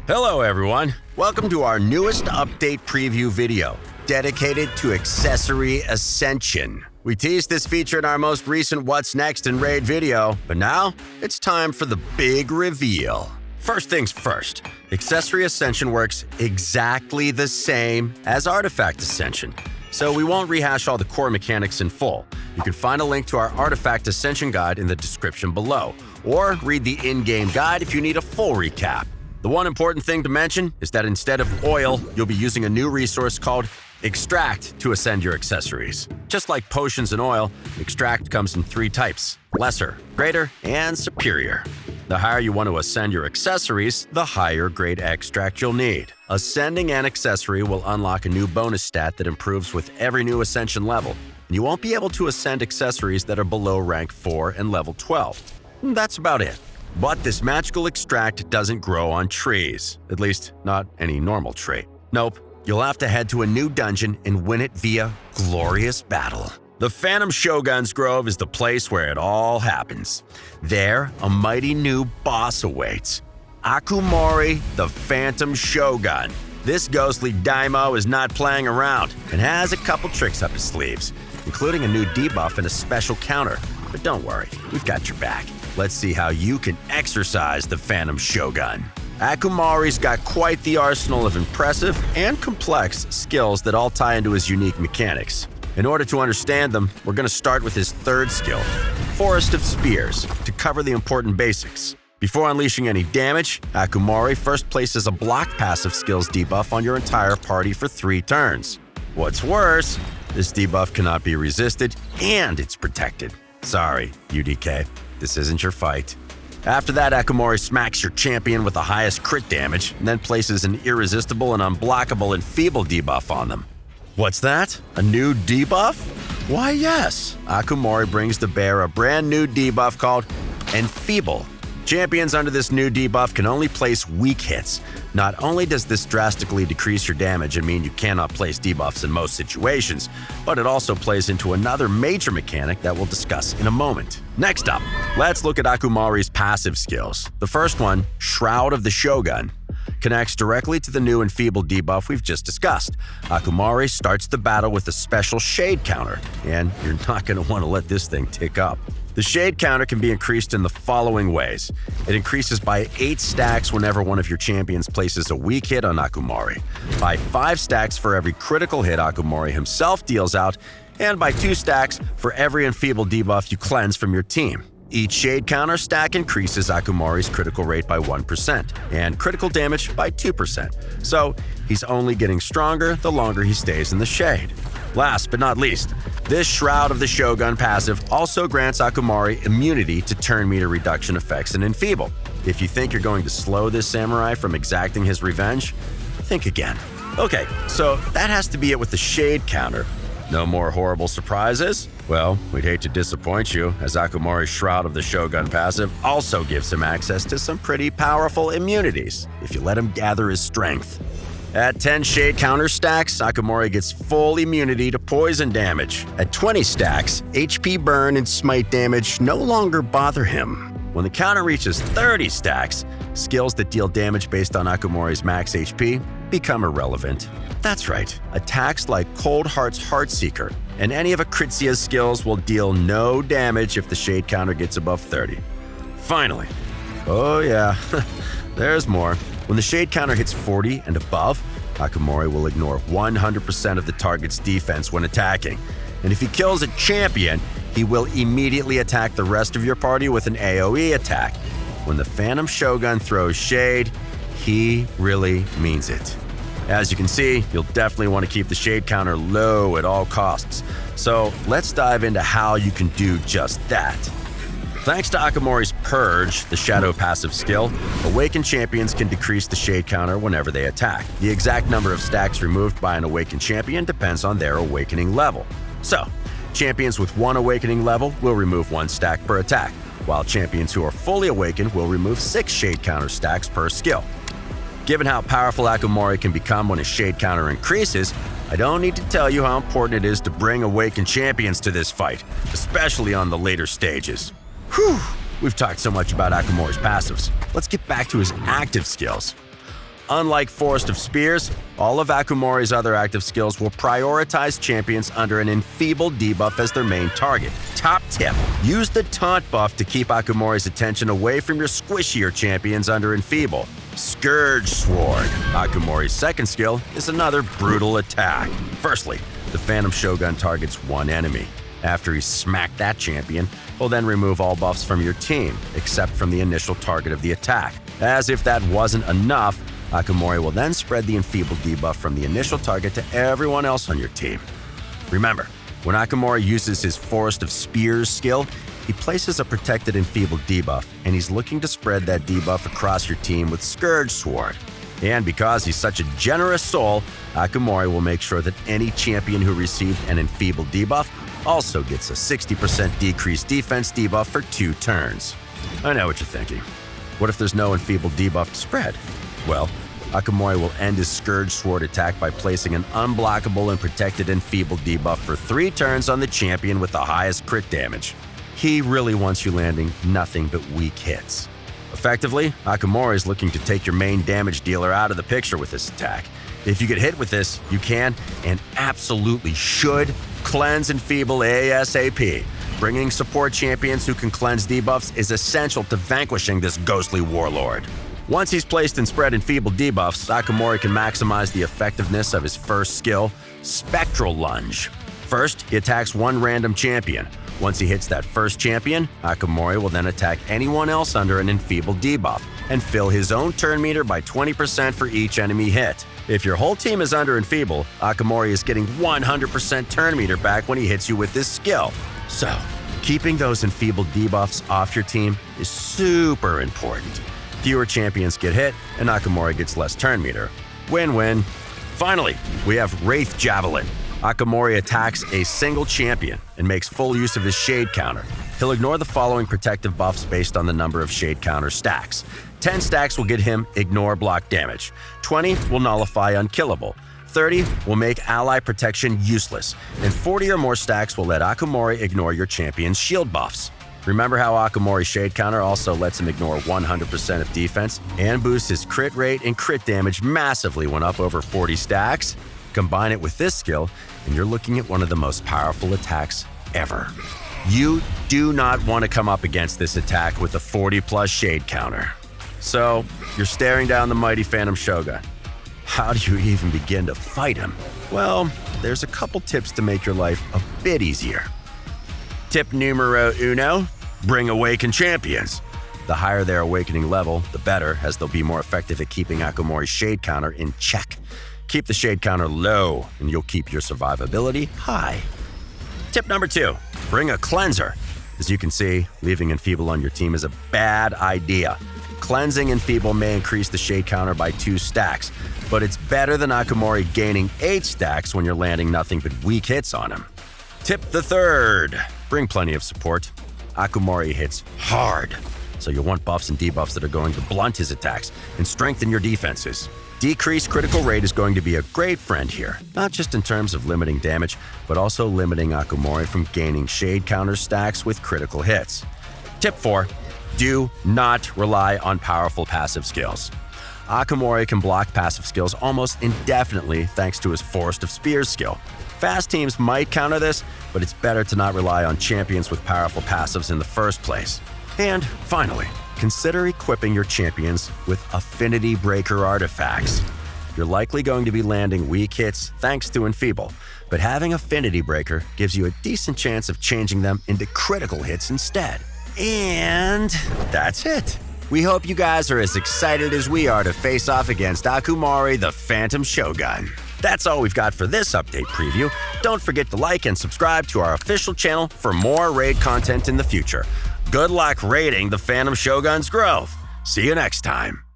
Hello everyone, welcome to our newest update preview video, dedicated to Accessory Ascension. We teased this feature in our most recent What's Next in Raid video, but now it's time for the big reveal. First things first, Accessory Ascension works exactly the same as Artifact Ascension, so we won't rehash all the core mechanics in full. You can find a link to our Artifact Ascension guide in the description below, or read the in-game guide if you need a full recap. The one important thing to mention is that instead of oil, you'll be using a new resource called Extract to ascend your accessories. Just like potions and oil, Extract comes in 3 types: lesser, greater, and superior. The higher you want to ascend your accessories, the higher grade extract you'll need. Ascending an accessory will unlock a new bonus stat that improves with every new ascension level, and you won't be able to ascend accessories that are below rank 4 and level 12. That's about it. But this magical extract doesn't grow on trees, at least not any normal tree. Nope, you'll have to head to a new dungeon and win it via glorious battle. The Phantom Shogun's Grove is the place where it all happens. There, a mighty new boss awaits. Akumori the Phantom Shogun. This ghostly daimyo is not playing around and has a couple tricks up his sleeves, including a new debuff and a special counter. But don't worry, we've got your back. Let's see how you can exercise the Phantom Shogun. Akumori's got quite the arsenal of impressive and complex skills that all tie into his unique mechanics. In order to understand them, we're going to start with his 3rd skill, Forest of Spears, to cover the important basics. Before unleashing any damage, Akumori first places a block passive skills debuff on your entire party for 3 turns. What's worse, this debuff cannot be resisted and it's protected. Sorry, UDK. This isn't your fight. After that, Akumori smacks your champion with the highest crit damage, and then places an irresistible and unblockable enfeeble debuff on them. What's that? A new debuff? Why yes, Akumori brings to bear a brand new debuff called Enfeeble. Champions under this new debuff can only place weak hits. Not only does this drastically decrease your damage and mean you cannot place debuffs in most situations, but it also plays into another major mechanic that we'll discuss in a moment. Next up, let's look at Akumori's passive skills. The first one, Shroud of the Shogun, connects directly to the new enfeeble debuff we've just discussed. Akumori starts the battle with a special shade counter, and you're not going to want to let this thing tick up. The shade counter can be increased in the following ways. It increases by 8 stacks whenever one of your champions places a weak hit on Akumori, by 5 stacks for every critical hit Akumori himself deals out, and by 2 stacks for every enfeeble debuff you cleanse from your team. Each shade counter stack increases Akumori's critical rate by 1% and critical damage by 2%, so he's only getting stronger the longer he stays in the shade. Last but not least, this Shroud of the Shogun passive also grants Akumori immunity to turn meter reduction effects and enfeeble. If you think you're going to slow this samurai from exacting his revenge, think again. Okay, so that has to be it with the shade counter. No more horrible surprises? Well, we'd hate to disappoint you, as Akumori's Shroud of the Shogun passive also gives him access to some pretty powerful immunities, if you let him gather his strength. At 10 shade counter stacks, Akumori gets full immunity to poison damage. At 20 stacks, HP burn and smite damage no longer bother him. When the counter reaches 30 stacks, skills that deal damage based on Akumori's max HP become irrelevant. That's right, attacks like Cold Heart's Heartseeker and any of Akritzia's skills will deal no damage if the shade counter gets above 30. Finally, oh yeah, there's more. When the shade counter hits 40 and above, Akumori will ignore 100% of the target's defense when attacking. And if he kills a champion, he will immediately attack the rest of your party with an AoE attack. When the Phantom Shogun throws shade, he really means it. As you can see, you'll definitely want to keep the shade counter low at all costs. So let's dive into how you can do just that. Thanks to Akumori's Purge the Shadow passive skill, awakened champions can decrease the shade counter whenever they attack. The exact number of stacks removed by an awakened champion depends on their awakening level. So, champions with 1 awakening level will remove 1 stack per attack, while champions who are fully awakened will remove 6 shade counter stacks per skill. Given how powerful Akumori can become when his shade counter increases, I don't need to tell you how important it is to bring awakened champions to this fight, especially on the later stages. Whew, we've talked so much about Akumori's passives. Let's get back to his active skills. Unlike Forest of Spears, all of Akumori's other active skills will prioritize champions under an enfeebled debuff as their main target. Top tip: use the taunt buff to keep Akumori's attention away from your squishier champions under enfeeble. Scourge Sword, Akumori's second skill, is another brutal attack. Firstly, the Phantom Shogun targets one enemy. After he's smacked that champion, he'll then remove all buffs from your team, except from the initial target of the attack. As if that wasn't enough, Akumori will then spread the enfeebled debuff from the initial target to everyone else on your team. Remember, when Akumori uses his Forest of Spears skill, he places a protected enfeebled debuff, and he's looking to spread that debuff across your team with Scourge Sword. And because he's such a generous soul, Akumori will make sure that any champion who received an enfeebled debuff also gets a 60% decreased defense debuff for 2 turns. I know what you're thinking. What if there's no enfeebled debuff to spread? Well, Akumori will end his Scourge Sword attack by placing an unblockable and protected enfeebled debuff for 3 turns on the champion with the highest crit damage. He really wants you landing nothing but weak hits. Effectively, Akumori is looking to take your main damage dealer out of the picture with this attack. If you get hit with this, you can, and absolutely should, cleanse enfeeble ASAP. Bringing support champions who can cleanse debuffs is essential to vanquishing this ghostly warlord. Once he's placed and spread enfeebled debuffs, Akumori can maximize the effectiveness of his first skill, Spectral Lunge. First, he attacks one random champion. Once he hits that first champion, Akumori will then attack anyone else under an enfeebled debuff and fill his own turn meter by 20% for each enemy hit. If your whole team is under enfeeble, Akumori is getting 100% turn meter back when he hits you with this skill. So, keeping those enfeebled debuffs off your team is super important. Fewer champions get hit, and Akumori gets less turn meter. Win-win. Finally, we have Wraith Javelin. Akumori attacks a single champion and makes full use of his shade counter. He'll ignore the following protective buffs based on the number of shade counter stacks. 10 stacks will get him ignore block damage. 20 will nullify unkillable. 30 will make ally protection useless. And 40 or more stacks will let Akumori ignore your champion's shield buffs. Remember how Akumori's shade counter also lets him ignore 100% of defense and boosts his crit rate and crit damage massively when up over 40 stacks? Combine it with this skill, and you're looking at one of the most powerful attacks ever. You do not want to come up against this attack with a 40+ shade counter. So, you're staring down the mighty Phantom Shogun. How do you even begin to fight him? Well, there's a couple tips to make your life a bit easier. Tip numero uno: bring awakened champions. The higher their awakening level, the better, as they'll be more effective at keeping Akumori's shade counter in check. Keep the shade counter low, and you'll keep your survivability high. Tip number 2, bring a cleanser. As you can see, leaving enfeeble on your team is a bad idea. Cleansing enfeeble may increase the shade counter by 2 stacks, but it's better than Akumori gaining 8 stacks when you're landing nothing but weak hits on him. Tip the 3rd, bring plenty of support. Akumori hits hard, so you'll want buffs and debuffs that are going to blunt his attacks and strengthen your defenses. Decreased critical rate is going to be a great friend here, not just in terms of limiting damage, but also limiting Akumori from gaining shade counter stacks with critical hits. Tip 4, do not rely on powerful passive skills. Akumori can block passive skills almost indefinitely thanks to his Forest of Spears skill. Fast teams might counter this, but it's better to not rely on champions with powerful passives in the first place. And finally, consider equipping your champions with affinity breaker artifacts. You're likely going to be landing weak hits thanks to enfeeble, but having affinity breaker gives you a decent chance of changing them into critical hits instead. And that's it. We hope you guys are as excited as we are to face off against Akumori the Phantom Shogun. That's all we've got for this update preview. Don't forget to like and subscribe to our official channel for more raid content in the future. Good luck raiding the Phantom Shogun's growth. See you next time.